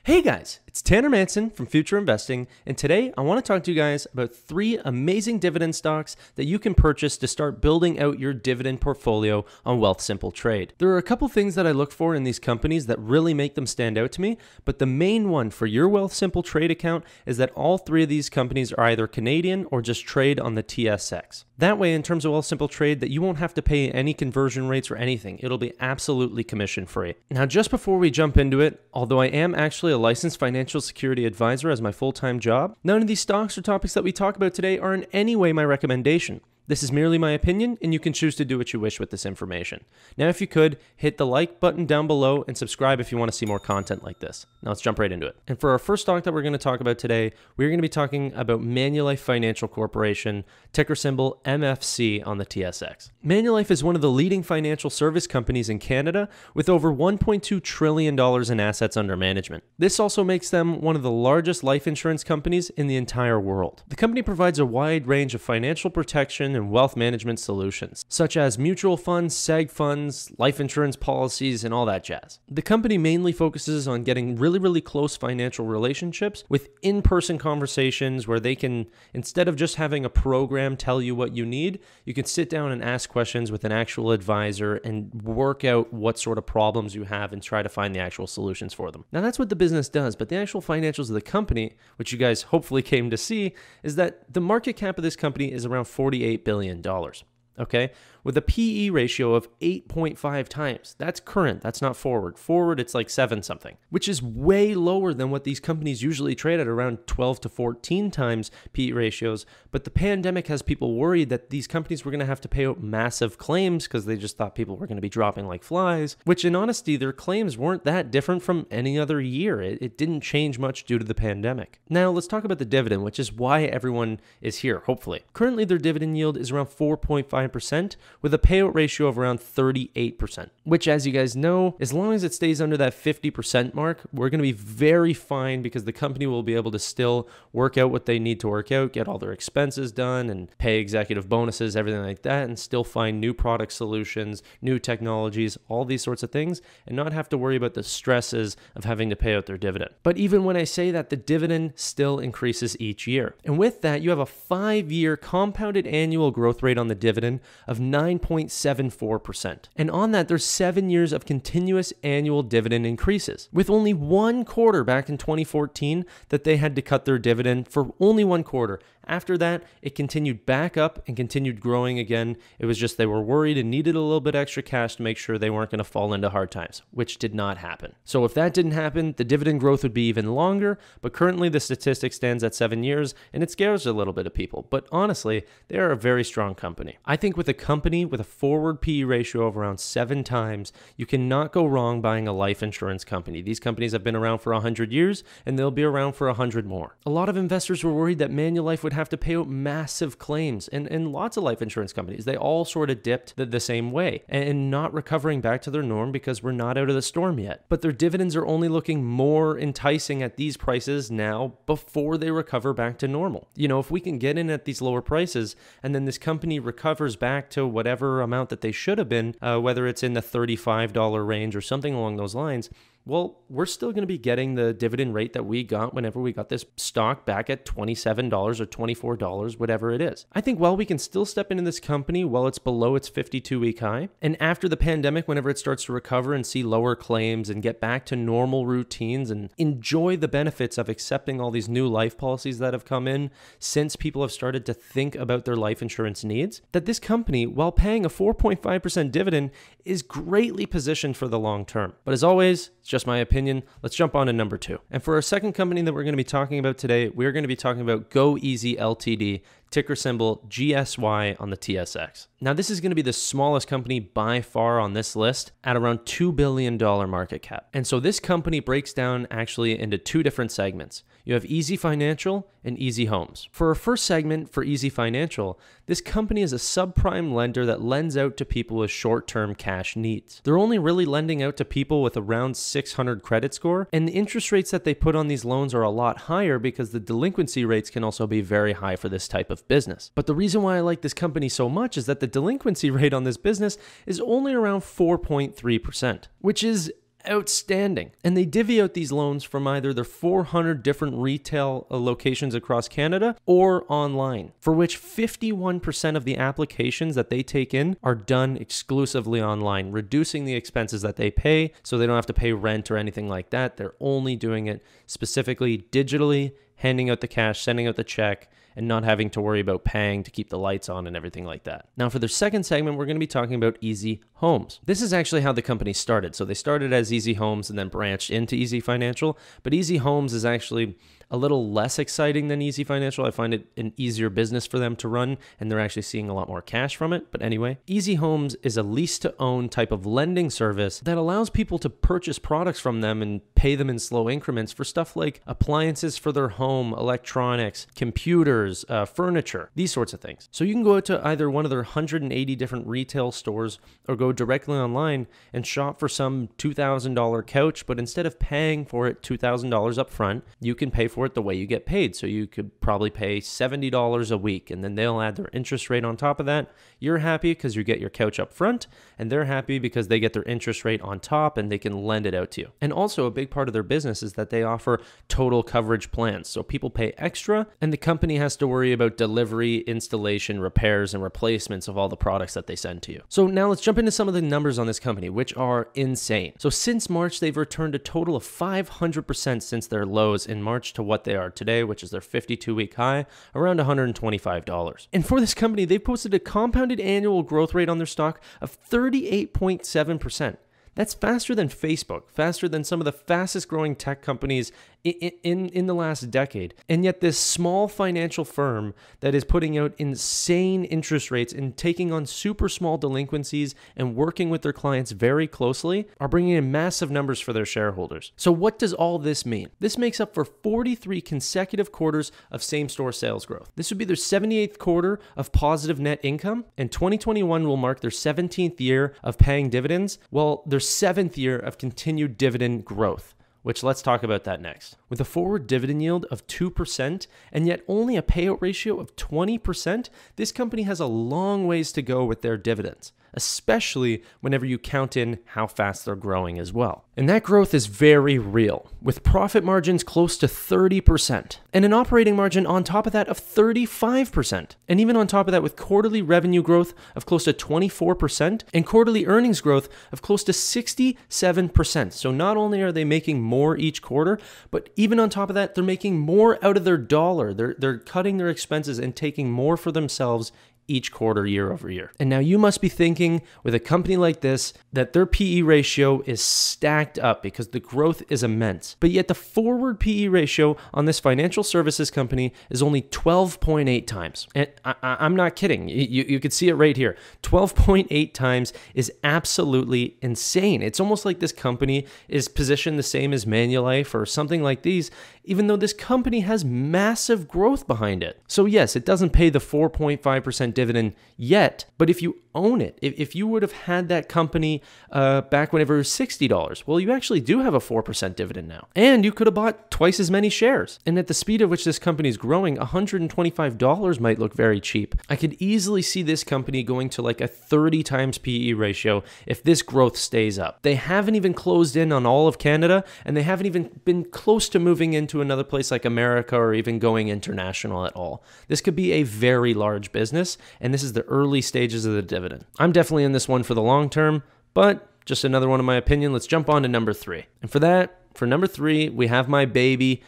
Hey guys, it's Tanner Manson from Future Investing, and today I want to talk to you guys about 3 amazing dividend stocks that you can purchase to start building out your dividend portfolio on Wealthsimple Trade. There are a couple things that I look for in these companies that really make them stand out to me, but the main one for your Wealthsimple Trade account is that all 3 of these companies are either Canadian or just trade on the TSX. That way, in terms of Wealthsimple Trade, that you won't have to pay any conversion rates or anything. It'll be absolutely commission free. Now, just before we jump into it, although I am actually a licensed financial security advisor as my full-time job, none of these stocks or topics that we talk about today are in any way my recommendation. This is merely my opinion, and you can choose to do what you wish with this information. Now, if you could, hit the like button down below and subscribe if you want to see more content like this. Now, let's jump right into it. And for our first stock that we're going to talk about today, we're going to be talking about Manulife Financial Corporation, ticker symbol MFC on the TSX. Manulife is one of the leading financial service companies in Canada with over $1.2 trillion in assets under management. This also makes them one of the largest life insurance companies in the entire world. The company provides a wide range of financial protection and wealth management solutions, such as mutual funds, seg funds, life insurance policies, and all that jazz. The company mainly focuses on getting really close financial relationships with in-person conversations where they can, instead of just having a program tell you what you need, you can sit down and ask questions with an actual advisor and work out what sort of problems you have and try to find the actual solutions for them. Now, that's what the business does, but the actual financials of the company, which you guys hopefully came to see, is that the market cap of this company is around $48 billion. Okay, with a PE ratio of 8.5 times. That's current, that's not forward. Forward, it's like 7 something, which is way lower than what these companies usually trade at, around 12 to 14 times PE ratios. But the pandemic has people worried that these companies were going to have to pay out massive claims because they just thought people were going to be dropping like flies, which in honesty, their claims weren't that different from any other year. It didn't change much due to the pandemic. Now, let's talk about the dividend, which is why everyone is here, hopefully. Currently, their dividend yield is around 4.5%, with a payout ratio of around 38%, which, as you guys know, as long as it stays under that 50% mark, we're going to be very fine because the company will be able to still work out what they need to work out, get all their expenses done and pay executive bonuses, everything like that, and still find new product solutions, new technologies, all these sorts of things, and not have to worry about the stresses of having to pay out their dividend. But even when I say that, the dividend still increases each year. And with that, you have a 5-year compounded annual growth rate on the dividend of 9.74%. And on that, there's 7 years of continuous annual dividend increases, with only 1 quarter back in 2014 that they had to cut their dividend for only 1 quarter. After that, it continued back up and continued growing again. It was just they were worried and needed a little bit extra cash to make sure they weren't going to fall into hard times, which did not happen. So if that didn't happen, the dividend growth would be even longer, but currently the statistic stands at 7 years, and it scares a little bit of people. But honestly, they are a very strong company. I think with a company with a forward PE ratio of around 7 times, you cannot go wrong buying a life insurance company. These companies have been around for 100 years, and they'll be around for 100 more. A lot of investors were worried that Manulife would have to pay out massive claims, and lots of life insurance companies, they all sort of dipped the same way and not recovering back to their norm because we're not out of the storm yet. But their dividends are only looking more enticing at these prices now before they recover back to normal. You know, if we can get in at these lower prices and then this company recovers back to whatever amount that they should have been, whether it's in the $35 range or something along those lines, well, we're still going to be getting the dividend rate that we got whenever we got this stock back at $27 or $24, whatever it is. I think while we can still step into this company while it's below its 52-week high, and after the pandemic, whenever it starts to recover and see lower claims and get back to normal routines and enjoy the benefits of accepting all these new life policies that have come in since people have started to think about their life insurance needs, that this company, while paying a 4.5% dividend, is greatly positioned for the long term. But as always, it's just my opinion. Let's jump on to number 2. And for our second company that we're going to be talking about today, we're going to be talking about GoEasy Ltd, ticker symbol GSY on the TSX. Now, this is going to be the smallest company by far on this list at around $2 billion market cap. And so this company breaks down actually into 2 different segments. You have Easy Financial and Easy Homes. For our first segment, for Easy Financial, this company is a subprime lender that lends out to people with short-term cash needs. They're only really lending out to people with around 600 credit score, and the interest rates that they put on these loans are a lot higher because the delinquency rates can also be very high for this type of business. But the reason why I like this company so much is that the delinquency rate on this business is only around 4.3%, which is outstanding. And they divvy out these loans from either their 400 different retail locations across Canada or online, for which 51% of the applications that they take in are done exclusively online, reducing the expenses that they pay so they don't have to pay rent or anything like that. They're only doing it specifically digitally, handing out the cash, sending out the check, and not having to worry about paying to keep the lights on and everything like that. Now, for their second segment, we're going to be talking about Easy Homes. This is actually how the company started. So they started as Easy Homes and then branched into Easy Financial, but Easy Homes is actually a little less exciting than Easy Financial. I find it an easier business for them to run, and they're actually seeing a lot more cash from it. But anyway, Easy Homes is a lease-to-own type of lending service that allows people to purchase products from them and pay them in slow increments for stuff like appliances for their home, electronics, computers, furniture, these sorts of things. So you can go out to either one of their 180 different retail stores or go directly online and shop for some $2,000 couch, but instead of paying for it $2,000 up front, you can pay for it the way you get paid. So you could probably pay $70 a week, and then they'll add their interest rate on top of that. You're happy because you get your couch up front, and they're happy because they get their interest rate on top and they can lend it out to you. And also a big part of their business is that they offer total coverage plans. So people pay extra, and the company has to worry about delivery, installation, repairs, and replacements of all the products that they send to you. So now let's jump into some of the numbers on this company, which are insane. So since March, they've returned a total of 500% since their lows in March to what they are today, which is their 52-week high, around $125. And for this company, they've posted a compounded annual growth rate on their stock of 38.7%. That's faster than Facebook, faster than some of the fastest growing tech companies in the last decade. And yet this small financial firm that is putting out insane interest rates and taking on super small delinquencies and working with their clients very closely are bringing in massive numbers for their shareholders. So what does all this mean? This makes up for 43 consecutive quarters of same-store sales growth. This would be their 78th quarter of positive net income, and 2021 will mark their 17th year of paying dividends, while their 7th year of continued dividend growth, which let's talk about that next. With a forward dividend yield of 2% and yet only a payout ratio of 20%, this company has a long ways to go with their dividends, especially whenever you count in how fast they're growing as well. And that growth is very real, with profit margins close to 30% and an operating margin on top of that of 35%. And even on top of that, with quarterly revenue growth of close to 24% and quarterly earnings growth of close to 67%. So not only are they making more each quarter, but even on top of that, they're making more out of their dollar. They're cutting their expenses and taking more for themselves each quarter, year over year. And now you must be thinking with a company like this that their PE ratio is stacked up because the growth is immense. But yet the forward PE ratio on this financial services company is only 12.8 times. And I'm not kidding. You could see it right here. 12.8 times is absolutely insane. It's almost like this company is positioned the same as Manulife or something like these, even though this company has massive growth behind it. So yes, it doesn't pay the 4.5% dividend yet, but if you own it, if you would have had that company back whenever it was $60, well, you actually do have a 4% dividend now. And you could have bought twice as many shares. And at the speed at which this company is growing, $125 might look very cheap. I could easily see this company going to like a 30 times PE ratio if this growth stays up. They haven't even closed in on all of Canada, and they haven't even been close to moving into another place like America or even going international at all. This could be a very large business, and this is the early stages of the dividend. I'm definitely in this one for the long term, but just another one of my opinion. Let's jump on to number 3. And for number 3, we have my baby,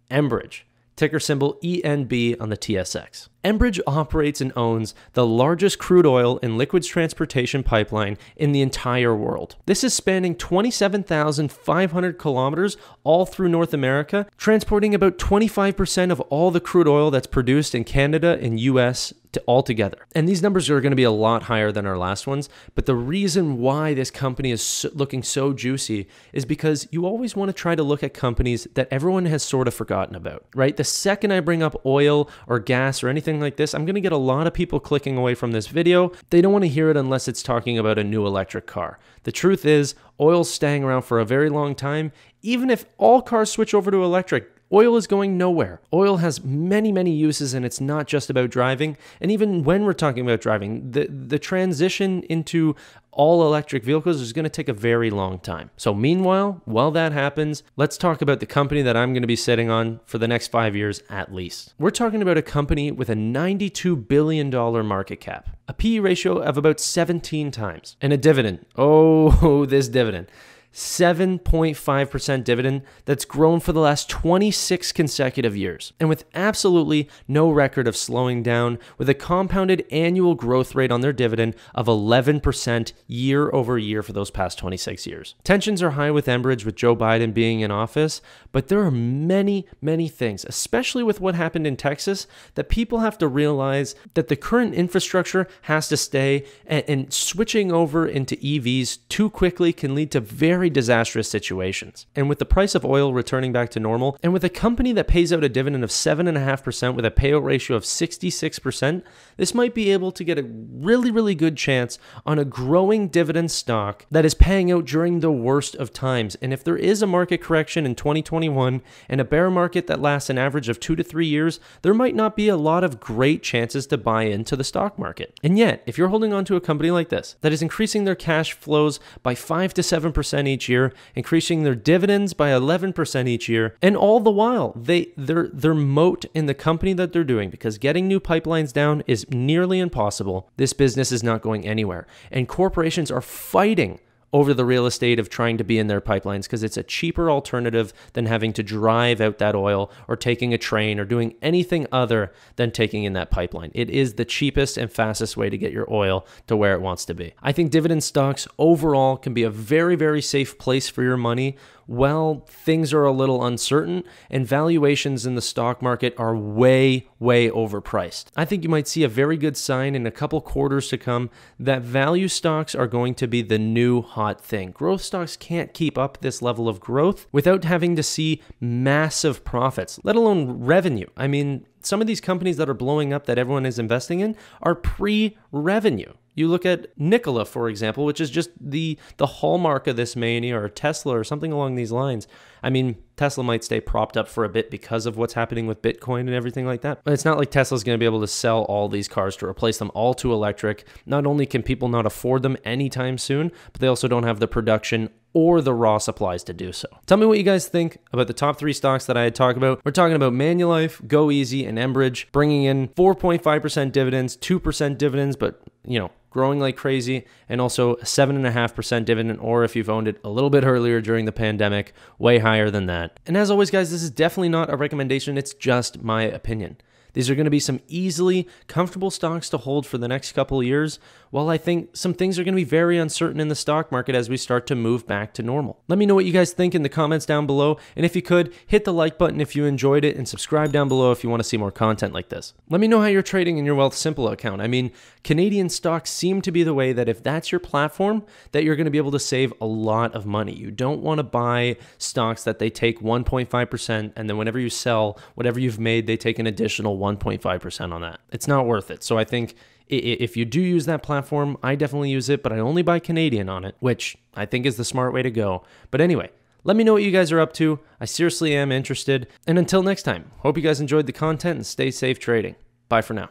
Enbridge, ticker symbol ENB on the TSX. Enbridge operates and owns the largest crude oil and liquids transportation pipeline in the entire world. This is spanning 27,500 kilometers all through North America, transporting about 25% of all the crude oil that's produced in Canada and US altogether. And these numbers are going to be a lot higher than our last ones, but the reason why this company is looking so juicy is because you always want to try to look at companies that everyone has sort of forgotten about, right? The second I bring up oil or gas or anything like this, I'm going to get a lot of people clicking away from this video. They don't want to hear it unless it's talking about a new electric car. The truth is, oil's staying around for a very long time. Even if all cars switch over to electric, Oil is going nowhere. Oil has many, many uses, and it's not just about driving. And even when we're talking about driving, the transition into all electric vehicles is going to take a very long time. So meanwhile, while that happens, let's talk about the company that I'm going to be sitting on for the next 5 years at least. We're talking about a company with a $92 billion market cap, a PE ratio of about 17 times, and a dividend. Oh, this dividend. 7.5% dividend that's grown for the last 26 consecutive years, and with absolutely no record of slowing down, with a compounded annual growth rate on their dividend of 11% year over year for those past 26 years. Tensions are high with Enbridge, with Joe Biden being in office, but there are many, many things, especially with what happened in Texas, that people have to realize that the current infrastructure has to stay, and switching over into EVs too quickly can lead to very disastrous situations. And with the price of oil returning back to normal, and with a company that pays out a dividend of 7.5% with a payout ratio of 66%, this might be able to get a really, really good chance on a growing dividend stock that is paying out during the worst of times. And if there is a market correction in 2021 and a bear market that lasts an average of 2 to 3 years, there might not be a lot of great chances to buy into the stock market. And yet, if you're holding on to a company like this that is increasing their cash flows by 5 to 7% each year, increasing their dividends by 11% each year, and all the while their moat in the company that they're doing, because getting new pipelines down is nearly impossible, this business is not going anywhere. And corporations are fighting over the real estate of trying to be in their pipelines because it's a cheaper alternative than having to drive out that oil or taking a train or doing anything other than taking in that pipeline. It is the cheapest and fastest way to get your oil to where it wants to be. I think dividend stocks overall can be a very, very safe place for your money. Well, things are a little uncertain and valuations in the stock market are way, way overpriced. I think you might see a very good sign in a couple quarters to come that value stocks are going to be the new hot thing. Growth stocks can't keep up this level of growth without having to see massive profits, let alone revenue. I mean, some of these companies that are blowing up that everyone is investing in are pre-revenue. You look at Nikola, for example, which is just the hallmark of this mania, or Tesla or something along these lines. I mean, Tesla might stay propped up for a bit because of what's happening with Bitcoin and everything like that. But it's not like Tesla's going to be able to sell all these cars to replace them all to electric. Not only can people not afford them anytime soon, but they also don't have the production or the raw supplies to do so. Tell me what you guys think about the top 3 stocks that I had talked about. We're talking about Manulife, Go Easy, and Enbridge, bringing in 4.5% dividends, 2% dividends, but, growing like crazy, and also a 7.5% dividend, or if you've owned it a little bit earlier during the pandemic, way higher than that. And as always, guys, this is definitely not a recommendation. It's just my opinion. These are going to be some easily comfortable stocks to hold for the next couple of years, while I think some things are going to be very uncertain in the stock market as we start to move back to normal. Let me know what you guys think in the comments down below, and if you could, hit the like button if you enjoyed it, and subscribe down below if you want to see more content like this. Let me know how you're trading in your Wealthsimple account. I mean, Canadian stocks seem to be the way that if that's your platform, that you're going to be able to save a lot of money. You don't want to buy stocks that they take 1.5%, and then whenever you sell, whatever you've made, they take an additional 1.5% on that. It's not worth it. So I think if you do use that platform, I definitely use it, but I only buy Canadian on it, which I think is the smart way to go. But anyway, let me know what you guys are up to. I seriously am interested. And until next time, hope you guys enjoyed the content and stay safe trading. Bye for now.